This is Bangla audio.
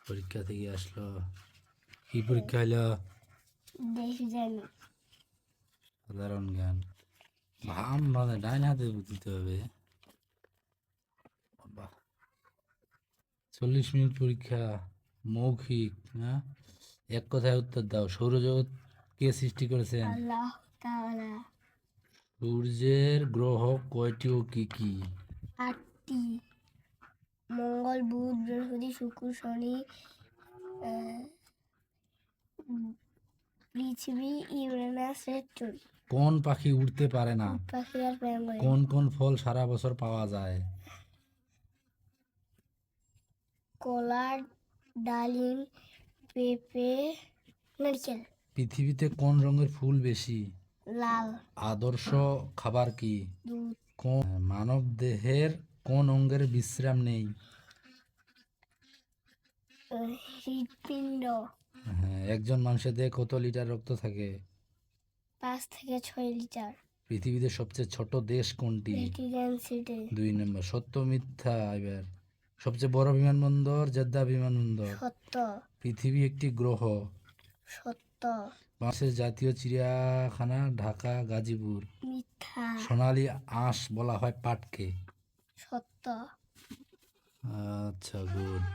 পরীক্ষা থেকে আসলো। কি পরীক্ষা হলো? সাধারণ জ্ঞান। ভাম মানে ডাইন হাতে দিতে হবে। বাহ, 40 মিনিট পরীক্ষা, মৌখিক। হ্যাঁ, এক কথায় উত্তর দাও। সৌরজগৎ কে সৃষ্টি করেছেন? আল্লাহ তাআলা। সূর্যের গ্রহ কয়টি ও কি কি? 8টি। মঙ্গল, বুধ, বৃহস্পতি, শুক্র, শনি, পৃথিবী, ইউরেনাস, নেপচুন। কোন পাখি উড়তে পারে না? উট পাখি আর পেঙ্গুইন। কোন কোন ফল সারা বছর পাওয়া যায়? কলা, ডালিম, পেঁপে, নারকেল। পৃথিবীতে কোন রঙের ফুল বেশি? লাল। আদর্শ খাবার কি? দুধ। কোন মানব দেহের কোন অঙ্গের বিশ্রাম নেই? হৃৎপিণ্ড। হ্যাঁ, একজন মানুষের দেহে কত লিটার রক্ত থাকে? 5 থেকে 6 লিটার। পৃথিবীতে সবচেয়ে ছোট দেশ কোনটি? Vatican city. 2 নম্বর, সত্য মিথ্যা এবার। সবচেয়ে বড় বিমানবন্দর জেদ্দা বিমানবন্দর। সত্য। পৃথিবী একটি গ্রহ। সত্য। বাংলাদেশের জাতীয় চিড়িয়াখানা ঢাকা গাজীপুর। মিথ্যা। সোনালী আঁশ বলা হয় পাটকে। সত্য। আচ্ছা, গুড।